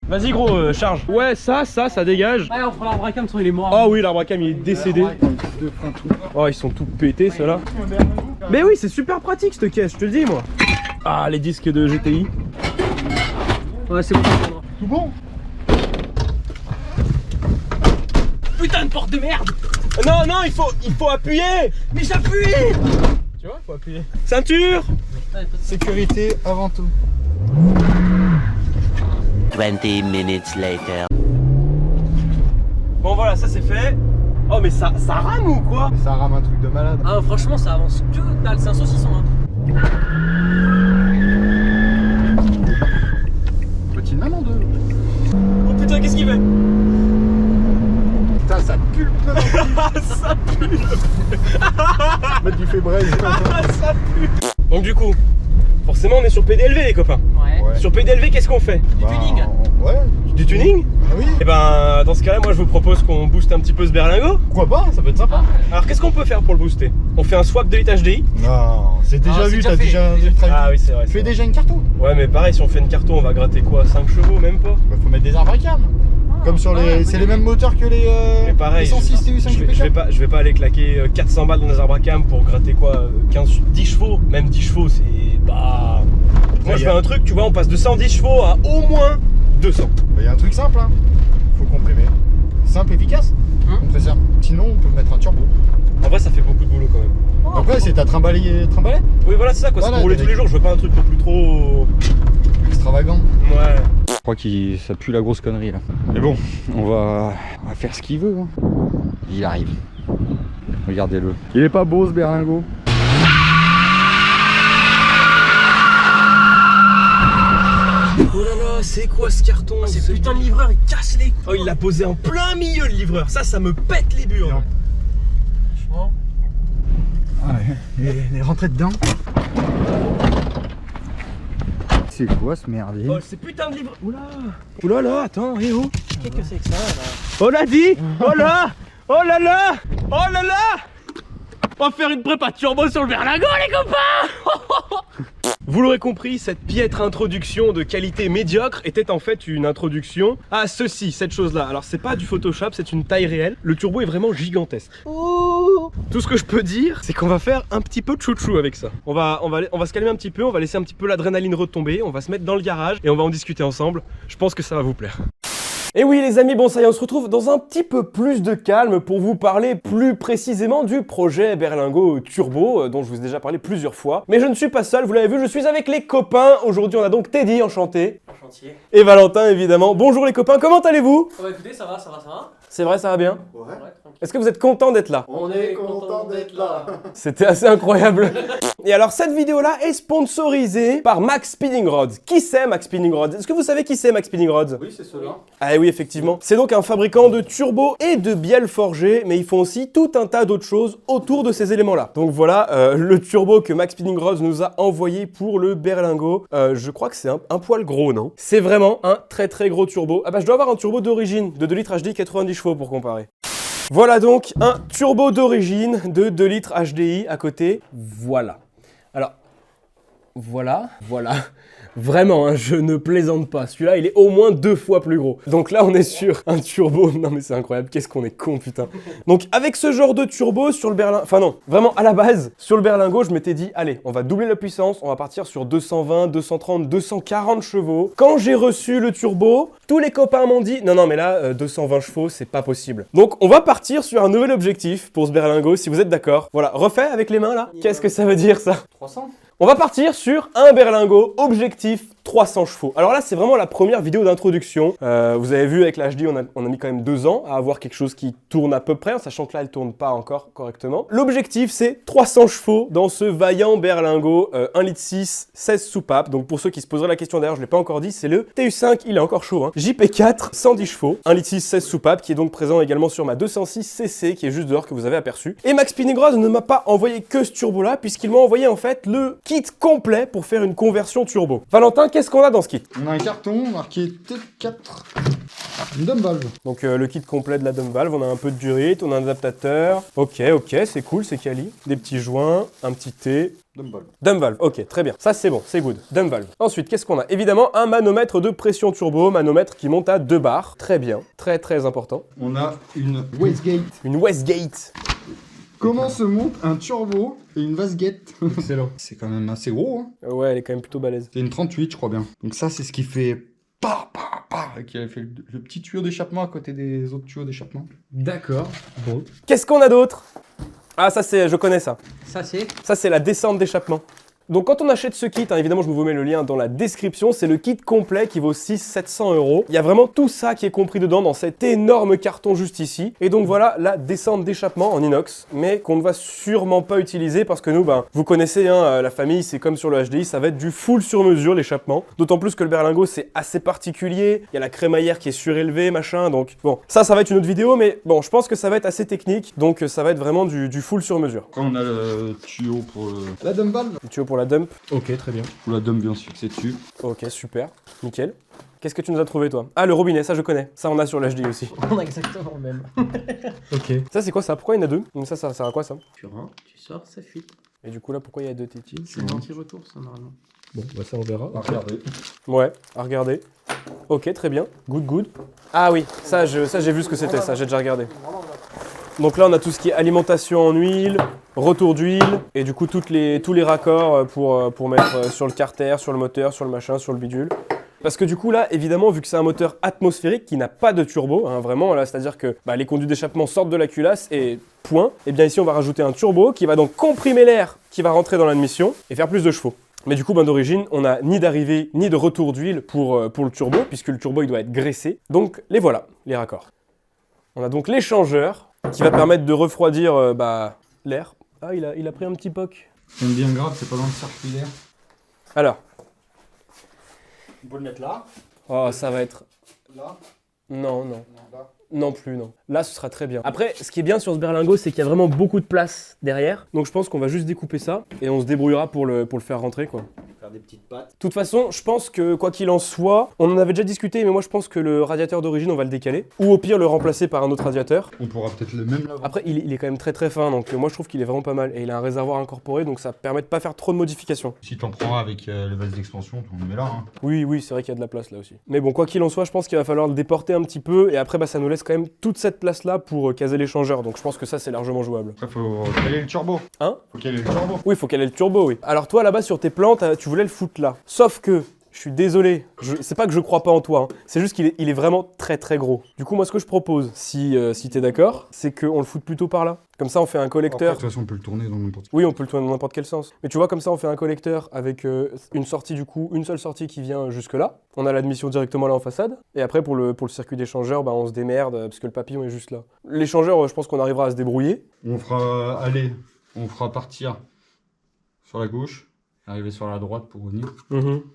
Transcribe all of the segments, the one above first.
Vas-y gros, charge. Ouais, ça dégage. Ouais, on prend l'arbre à cam, il est mort. Ah oui, l'arbre à cam il est décédé. Oh, ils sont tout pétés ceux-là. Mais oui, c'est super pratique cette caisse, je te le dis moi. Ah, les disques de GTI. Ouais, c'est bon. Tout bon? Putain de porte de merde. Non, non, il faut appuyer. Mais j'appuie. Tu vois, il faut appuyer. Ceinture. Sécurité avant tout. 20 minutes later. Bon voilà, ça c'est fait. Oh mais ça rame ou quoi? Ça rame un truc de malade. Ah, franchement, ça avance que dalle. C'est un saucisson. Hein. Petit maman deux. Oh putain, qu'est-ce qu'il fait? Putain, ça pue le pneu. Ça pue. Mettre du fébraise. Ça pue. Donc du coup, forcément on est sur PDLV les copains. Ouais. Ouais. Sur PDLV, qu'est-ce qu'on fait? Du tuning. Ouais. Du tuning? Ah oui. Et ben dans ce cas là moi je vous propose qu'on booste un petit peu ce berlingot. Pourquoi pas? Ça peut être sympa. Alors qu'est-ce qu'on peut faire pour le booster? On fait un swap de litre HDI. Non, c'est déjà Ah, c'est vu, déjà t'as fait. déjà Ah oui c'est vrai. Fais déjà une carton. Ouais mais pareil si on fait une carton on va gratter quoi? 5 chevaux même pas? Bah, faut mettre des arbres à cam. Comme sur les. ouais, C'est ouais. les mêmes moteurs que les. Mais pareil, les 106 TU5 je vais pas aller claquer 400 balles dans des arbres à cam pour gratter quoi 10 chevaux, même 10 chevaux c'est bah... Moi je fais un truc, tu vois, on passe de 110 chevaux à au moins 200. Il y a un truc simple, hein. Faut comprimer. Simple, efficace. Compresseur. Sinon, on peut mettre un turbo. En vrai ça fait beaucoup de boulot quand même. Après, c'est ta trimballer. Oui voilà c'est ça quoi, Voilà, c'est pour rouler tous les jours, je veux pas un truc non plus trop... Extravagant. Ouais. Je crois que ça pue la grosse connerie là. Mais bon, on va faire ce qu'il veut. Hein. Il arrive. Regardez-le. Il est pas beau ce berlingot. Oh là là, c'est quoi ce carton? C'est putain de livreur, il casse les. Oh il l'a posé en plein milieu le livreur, ça me pète les burnes. Franchement. Ouais, il est rentré dedans. C'est quoi ce merdier? Oh c'est putain de livreur. Oula. Oula là, attends, eh oh. Qu'est-ce que c'est que ça là? Oh l'a dit. Oh là. Oh là là. Oh là là. On va faire une prépa turbo sur le berlingot les copains. Vous l'aurez compris, cette piètre introduction de qualité médiocre était en fait une introduction à ceci, cette chose-là. Alors c'est pas du Photoshop, c'est une taille réelle. Le turbo est vraiment gigantesque. Tout ce que je peux dire, c'est qu'on va faire un petit peu de chouchou avec ça. On va se calmer un petit peu, on va laisser un petit peu l'adrénaline retomber, on va se mettre dans le garage et on va en discuter ensemble. Je pense que ça va vous plaire. Et oui les amis, bon ça y est, on se retrouve dans un petit peu plus de calme pour vous parler plus précisément du projet Berlingot Turbo dont je vous ai déjà parlé plusieurs fois. Mais je ne suis pas seul, vous l'avez vu, je suis avec les copains. Aujourd'hui on a donc Teddy, enchanté. Chantier. Et Valentin évidemment. Bonjour les copains, comment allez-vous? Oh bah écoutez, ça va. C'est vrai, ça va bien? Ouais. Ouais, tranquille. Est-ce que vous êtes contents d'être là? On est content d'être là. C'était assez incroyable. Et alors cette vidéo-là est sponsorisée par Max Spinning Rods. Qui c'est Max Spinning Rods? Est-ce que vous savez qui c'est Max Spinning Rods? Oui, c'est cela. Ah oui, effectivement. C'est donc un fabricant de turbos et de bielles forgées, mais ils font aussi tout un tas d'autres choses autour de ces éléments-là. Donc voilà, le turbo que Max Spinning Rods nous a envoyé pour le berlingot. Je crois que c'est un poil gros, non? C'est vraiment un très très gros turbo. Ah bah je dois avoir un turbo d'origine de 2 litres HDI 90 chevaux pour comparer. Voilà donc un turbo d'origine de 2 litres HDI à côté. Voilà. Alors, voilà. Vraiment, hein, je ne plaisante pas. Celui-là, il est au moins 2 fois plus gros. Donc là, on est sur un turbo. Non mais c'est incroyable, qu'est-ce qu'on est con, putain. Donc avec ce genre de turbo sur le berlingot... Enfin non, vraiment à la base, sur le berlingot, je m'étais dit, allez, on va doubler la puissance, on va partir sur 220, 230, 240 chevaux. Quand j'ai reçu le turbo, tous les copains m'ont dit, non mais là, 220 chevaux, c'est pas possible. Donc on va partir sur un nouvel objectif pour ce berlingot, si vous êtes d'accord. Voilà, refait avec les mains là. Qu'est-ce que ça veut dire ça? 300. On va partir sur un berlingot objectif 300 chevaux. Alors là, c'est vraiment la première vidéo d'introduction. Vous avez vu avec l'HD, on a mis quand même 2 ans à avoir quelque chose qui tourne à peu près, en sachant que là, elle tourne pas encore correctement. L'objectif, c'est 300 chevaux dans ce vaillant berlingot 1,6 litre 16 soupapes. Donc pour ceux qui se poseraient la question, d'ailleurs, je l'ai pas encore dit, c'est le TU5, il est encore chaud, hein. JP4, 110 chevaux, 1,6 litre 16 soupapes, qui est donc présent également sur ma 206 CC, qui est juste dehors, que vous avez aperçu. Et Max Spinning Rods ne m'a pas envoyé que ce turbo-là, puisqu'il m'a envoyé en fait le kit complet pour faire une conversion turbo. Valentin, qu'est-ce qu'on a dans ce kit? On a un carton marqué T4. Une dumb valve. Donc le kit complet de la dumb valve, on a un peu de durite, on a un adaptateur. Ok, c'est cool, c'est quali. Des petits joints, un petit T. Dumb valve. Dumb valve, ok, très bien. Ça c'est bon, c'est good. Dumb valve. Ensuite, qu'est-ce qu'on a? Évidemment, un manomètre de pression turbo, manomètre qui monte à 2 bars. Très bien, très important. On a une wastegate. Une Westgate. Comment se monte un turbo et une wastegate? Excellent. C'est quand même assez gros. Hein. Ouais, elle est quand même plutôt balèze. C'est une 38, je crois bien. Donc ça, c'est ce qui fait qui a fait le petit tuyau d'échappement à côté des autres tuyaux d'échappement. D'accord. Bon. Qu'est-ce qu'on a d'autre? Ah, ça c'est, je connais ça. Ça, c'est. Ça c'est la descente d'échappement. Donc quand on achète ce kit, hein, évidemment je vous mets le lien dans la description, c'est le kit complet qui vaut 600-700 €. Il y a vraiment tout ça qui est compris dedans dans cet énorme carton juste ici. Et donc voilà la descente d'échappement en inox, mais qu'on ne va sûrement pas utiliser parce que nous, ben, vous connaissez, hein, la famille, c'est comme sur le HDI, ça va être du full sur mesure l'échappement. D'autant plus que le berlingot c'est assez particulier, il y a la crémaillère qui est surélevée, machin, donc bon, ça va être une autre vidéo, mais bon, je pense que ça va être assez technique, donc ça va être vraiment du full sur mesure. Après, on a le tuyau pour la dumb valve. Le tuyau pour la dump. Ok, très bien. Ou la dumb, bien sûr, c'est dessus. Ok, super, nickel. Qu'est-ce que tu nous as trouvé toi? Ah, le robinet, ça je connais. Ça on a sur l'HDI aussi. On a exactement le même. Ok. Ça c'est quoi ça? Pourquoi il y en a deux? Donc ça sert à quoi ça? Tu rentres, tu sors, ça fuite. Et du coup là, pourquoi il y a deux tétis? C'est un anti-retour, ça, normalement. Bon, bah ça on verra. Regardez. Ouais, à regarder. Ok, très bien. Good. Ah oui, ça j'ai vu ce que c'était, ça j'ai déjà regardé. Donc là on a tout ce qui est alimentation en huile, retour d'huile, et du coup tous les raccords pour mettre sur le carter, sur le moteur, sur le machin, sur le bidule. Parce que du coup là, évidemment, vu que c'est un moteur atmosphérique qui n'a pas de turbo, hein, vraiment, là, c'est-à-dire que les conduits d'échappement sortent de la culasse et point, et bien ici on va rajouter un turbo qui va donc comprimer l'air qui va rentrer dans l'admission et faire plus de chevaux. Mais du coup, d'origine, on n'a ni d'arrivée ni de retour d'huile pour le turbo, puisque le turbo il doit être graissé. Donc les voilà, les raccords. On a donc l'échangeur qui va permettre de refroidir l'air. Ah, il a pris un petit poc. C'est bien grave, c'est pas dans le circulaire. Alors. On peut le mettre là. Oh, ça va être... Là. Non. Là. Non plus, non. Là, ce sera très bien. Après, ce qui est bien sur ce berlingot, c'est qu'il y a vraiment beaucoup de place derrière. Donc je pense qu'on va juste découper ça et on se débrouillera pour le faire rentrer, quoi. Faire des petites pattes. De toute façon, je pense que quoi qu'il en soit, on en avait déjà discuté, mais moi je pense que le radiateur d'origine, on va le décaler. Ou au pire, le remplacer par un autre radiateur. On pourra peut-être le même là. Après, il est quand même très fin, donc moi je trouve qu'il est vraiment pas mal. Et il a un réservoir incorporé, donc ça permet de pas faire trop de modifications. Si t'en prends avec le vase d'expansion, on le met là. Hein. Oui, c'est vrai qu'il y a de la place là aussi. Mais bon, quoi qu'il en soit, je pense qu'il va falloir le déporter un petit peu. Et après, ça nous laisse quand même toute cette place là pour caser l'échangeur. Donc je pense que ça, c'est largement jouable. Après, faut caler le turbo. Hein? Faut caler le turbo. Oui, faut caler le turbo, oui. Alors toi, là-bas, sur tes plantes, tu voulais le foutre là. Sauf que, je suis désolé, c'est pas que je crois pas en toi, hein. C'est juste qu'il est vraiment très gros. Du coup, moi, ce que je propose, si t'es d'accord, c'est qu'on le foute plutôt par là. Comme ça, on fait un collecteur. Après, de toute façon, on peut le tourner dans n'importe quel. Oui, on peut le tourner dans n'importe quel sens. Mais tu vois, comme ça, on fait un collecteur avec une sortie du coup, une seule sortie qui vient jusque là. On a l'admission directement là en façade. Et après, pour le circuit d'échangeur, on se démerde parce que le papillon est juste là. L'échangeur, je pense qu'on arrivera à se débrouiller. On fera partir sur la gauche. Arriver sur la droite pour venir.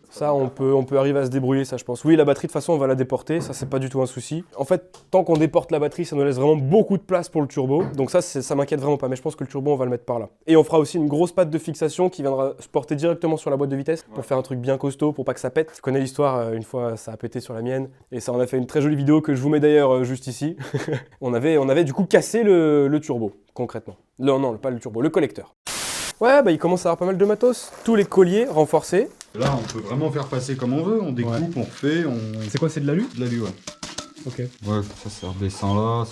Ça, on peut arriver à se débrouiller, ça, je pense. Oui, la batterie, de toute façon, on va la déporter. Ça, c'est pas du tout un souci. En fait, tant qu'on déporte la batterie, ça nous laisse vraiment beaucoup de place pour le turbo. Donc ça m'inquiète vraiment pas. Mais je pense que le turbo, on va le mettre par là. Et on fera aussi une grosse patte de fixation qui viendra se porter directement sur la boîte de vitesse pour faire un truc bien costaud, pour pas que ça pète. Tu connais l'histoire, une fois, ça a pété sur la mienne. Et ça en a fait une très jolie vidéo que je vous mets d'ailleurs juste ici. on avait du coup cassé le turbo, concrètement. Non, pas le turbo, le collecteur. Ouais, il commence à avoir pas mal de matos. Tous les colliers renforcés. Là, on peut vraiment faire passer comme on veut. On découpe, on refait, C'est quoi, c'est de l'alu? De l'alu, ouais. Ok. Ouais, ça redescend là,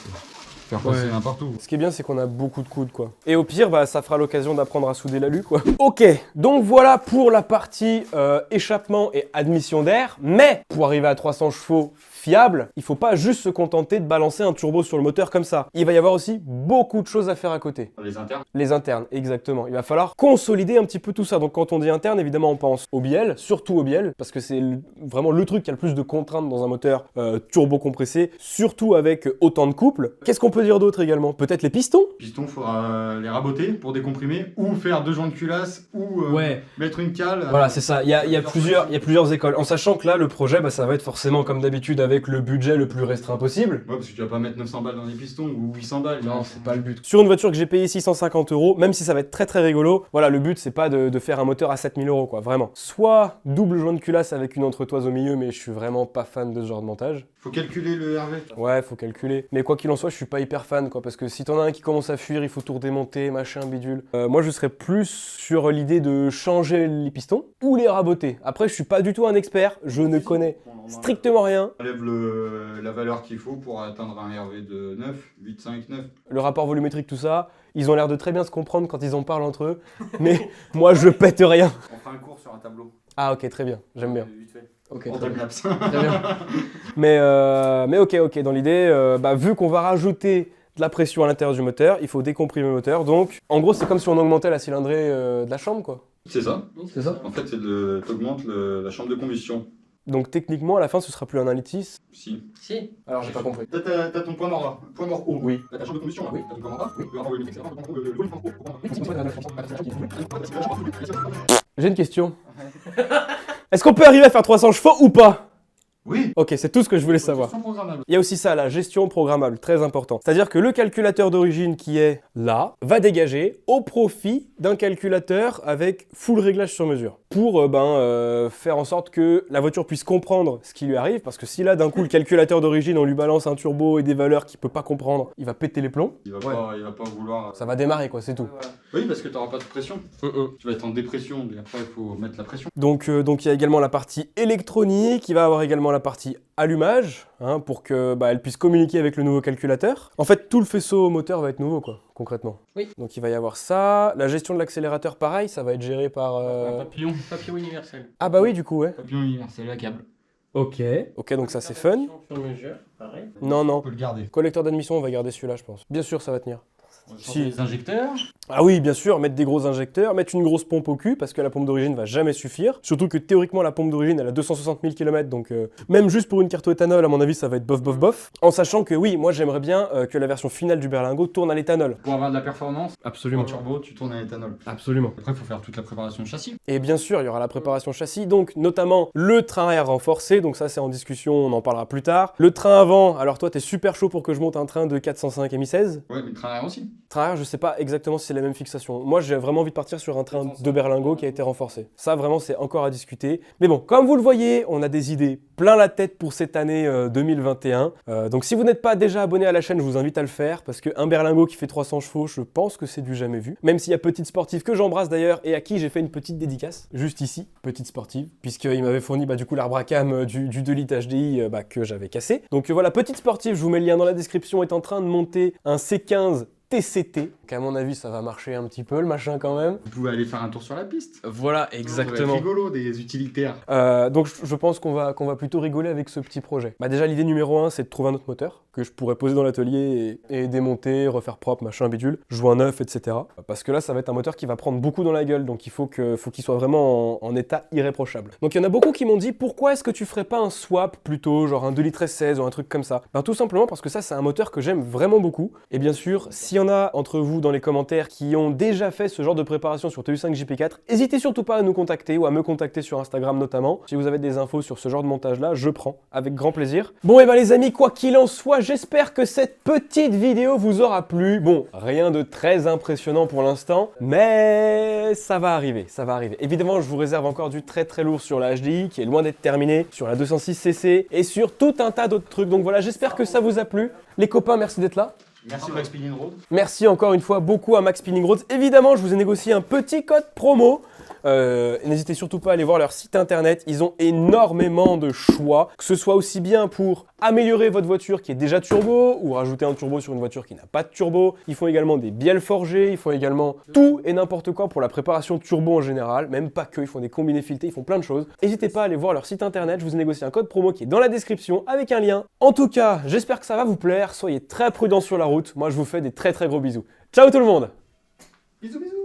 faire passer n'importe où. Ce qui est bien, c'est qu'on a beaucoup de coudes, quoi. Et au pire, ça fera l'occasion d'apprendre à souder l'alu, quoi. Ok, donc voilà pour la partie échappement et admission d'air. Mais pour arriver à 300 chevaux fiable, il faut pas juste se contenter de balancer un turbo sur le moteur comme ça. Il va y avoir aussi beaucoup de choses à faire à côté. Les internes? Les internes, exactement. Il va falloir consolider un petit peu tout ça. Donc quand on dit interne, évidemment, on pense au biel, surtout au biel, parce que c'est vraiment le truc qui a le plus de contraintes dans un moteur turbo compressé, surtout avec autant de couple. Qu'est-ce qu'on peut dire d'autre également? Peut-être les pistons? Les pistons, il faudra les raboter pour décomprimer, ou faire 2 joints de culasse, ou mettre une cale. Voilà, c'est ça. Il y a plusieurs écoles. En sachant que là, le projet, ça va être forcément comme d'habitude avec avec le budget le plus restreint possible. Ouais, parce que tu vas pas mettre 900 balles dans les pistons ou 800 balles. Non, c'est pas le but. Sur une voiture que j'ai payée 650 €, même si ça va être très très rigolo, voilà, le but c'est pas de faire un moteur à 7000 € quoi, vraiment. Soit double joint de culasse avec une entretoise au milieu, mais je suis vraiment pas fan de ce genre de montage. Faut calculer le RV. Ouais, faut calculer. Mais quoi qu'il en soit, je suis pas hyper fan quoi, parce que si t'en as un qui commence à fuir, il faut tout redémonter, machin, bidule. Moi je serais plus sur l'idée de changer les pistons ou les raboter. Après, je suis pas du tout un expert, je ne connais strictement rien. On enlève la valeur qu'il faut pour atteindre un RV de 9, 8, 5, 9. Le rapport volumétrique, tout ça, ils ont l'air de très bien se comprendre quand ils en parlent entre eux, mais moi je pète rien. On fera un cours sur un tableau. Ah ok, très bien, j'aime bien. Vite fait. Ok, En très bien. timelapse. Très bien. Mais ok, dans l'idée, vu qu'on va rajouter de la pression à l'intérieur du moteur, il faut décomprimer le moteur, donc en gros c'est comme si on augmentait la cylindrée de la chambre quoi. C'est ça. C'est ça. En fait, t'augmentes la chambre de combustion. Donc techniquement à la fin ce sera plus un 1,6 litre. Si. Si. Alors j'ai pas compris. T'as ton point mort là. Point mort haut. Oui. T'as ta chambre de combustion là. Oui. T'as ton point mort bas. Oui. Le rapport volumétrique, c'est le volume J'ai une question. Est-ce qu'on peut arriver à faire 300 chevaux ou pas? Oui. Ok, c'est tout ce que je voulais savoir. Programmable. Il y a aussi ça, la gestion programmable, très important. C'est-à-dire que le calculateur d'origine qui est là va dégager au profit d'un calculateur avec full réglage sur mesure pour faire en sorte que la voiture puisse comprendre ce qui lui arrive, parce que si là d'un coup le calculateur d'origine on lui balance un turbo et des valeurs qu'il peut pas comprendre, il va péter les plombs. Il va pas vouloir. Ça va démarrer quoi, c'est tout. Oui, parce que t'auras pas de pression. Tu vas être en dépression, mais après il faut mettre la pression. Donc il y a également la partie électronique, il va avoir également la partie allumage, pour que elle puisse communiquer avec le nouveau calculateur. En fait, tout le faisceau moteur va être nouveau, quoi, concrètement. Oui. Donc il va y avoir ça. La gestion de l'accélérateur, pareil, ça va être géré par... Papillon. Papillon universel. Ah bah oui, du coup, ouais. Papillon universel à câble. Ok. Ok, donc ça c'est fun. Sur mesure, pareil. Non, On peut le garder. collecteur d'admission, on va garder celui-là, je pense. Bien sûr, ça va tenir. Si. Les injecteurs. Ah oui, bien sûr, mettre des gros injecteurs, mettre une grosse pompe au cul, parce que la pompe d'origine va jamais suffire. Surtout que théoriquement, la pompe d'origine, elle a 260 000 km, donc même juste pour une carte éthanol, à mon avis, ça va être bof. En sachant que oui, moi j'aimerais bien que la version finale du berlingot tourne à l'éthanol. Pour avoir de la performance, Absolument. en turbo, tu tournes à l'éthanol. Absolument. Après, il faut faire toute la préparation de châssis. Et bien sûr, il y aura la préparation châssis, donc notamment le train arrière renforcé, donc ça c'est en discussion, on en parlera plus tard. Le train avant, alors toi t'es super chaud pour que je monte un train de 405 MI16. Ouais, mais le train arrière aussi. Train arrière, je sais pas exactement si c'est la même fixation. Moi j'ai vraiment envie de partir sur un train de berlingot qui a été renforcé. Ça vraiment c'est encore à discuter. Mais bon, comme vous le voyez, on a des idées plein la tête pour cette année 2021. Donc si vous n'êtes pas déjà abonné à la chaîne, je vous invite à le faire, parce qu'un berlingot qui fait 300 chevaux, je pense que c'est du jamais vu. Même s'il y a Petite Sportive que j'embrasse d'ailleurs et à qui j'ai fait une petite dédicace, juste ici, Petite Sportive, puisqu'il m'avait fourni du coup l'arbre à cam du 2 litres HDI que j'avais cassé. Donc voilà, Petite Sportive, je vous mets le lien dans la description, est en train de monter un C15 TCT. Donc à mon avis, ça va marcher un petit peu le machin quand même. Vous pouvez aller faire un tour sur la piste. Voilà, Ça va être rigolo, des utilitaires. Donc je pense qu'on va plutôt rigoler avec ce petit projet. Déjà l'idée numéro 1 c'est de trouver un autre moteur que je pourrais poser dans l'atelier et démonter, refaire propre, machin bidule, jouer un neuf, etc. Parce que là ça va être un moteur qui va prendre beaucoup dans la gueule, donc il faut qu'il soit vraiment en état irréprochable. Donc il y en a beaucoup qui m'ont dit pourquoi est-ce que tu ferais pas un swap plutôt, genre un 2 litres 16 ou un truc comme ça. Tout simplement parce que ça c'est un moteur que j'aime vraiment beaucoup. Et bien sûr, s'il y en a entre vous dans les commentaires qui ont déjà fait ce genre de préparation sur TU5 GP4, n'hésitez surtout pas à nous contacter ou à me contacter sur Instagram notamment. Si vous avez des infos sur ce genre de montage là, je prends avec grand plaisir. Bon et les amis, quoi qu'il en soit, j'espère que cette petite vidéo vous aura plu. Bon, rien de très impressionnant pour l'instant, mais ça va arriver, ça va arriver. Évidemment, je vous réserve encore du très très lourd sur la HDI qui est loin d'être terminé, sur la 206cc et sur tout un tas d'autres trucs. Donc voilà, j'espère que ça vous a plu. Les copains, merci d'être là. Merci Max Spinning Road. Merci encore une fois beaucoup à Max Spinning Roads. Évidemment, je vous ai négocié un petit code promo. N'hésitez surtout pas à aller voir leur site internet, ils ont énormément de choix, que ce soit aussi bien pour améliorer votre voiture qui est déjà turbo ou rajouter un turbo sur une voiture qui n'a pas de turbo. Ils font également des bielles forgées, ils font également tout et n'importe quoi pour la préparation turbo en général, même pas que, ils font des combinés filetés, ils font plein de choses. N'hésitez pas à aller voir leur site internet, je vous ai négocié un code promo qui est dans la description avec un lien. En tout cas, j'espère que ça va vous plaire, soyez très prudents sur la route, moi je vous fais des très très gros bisous. Ciao tout le monde! Bisous bisous.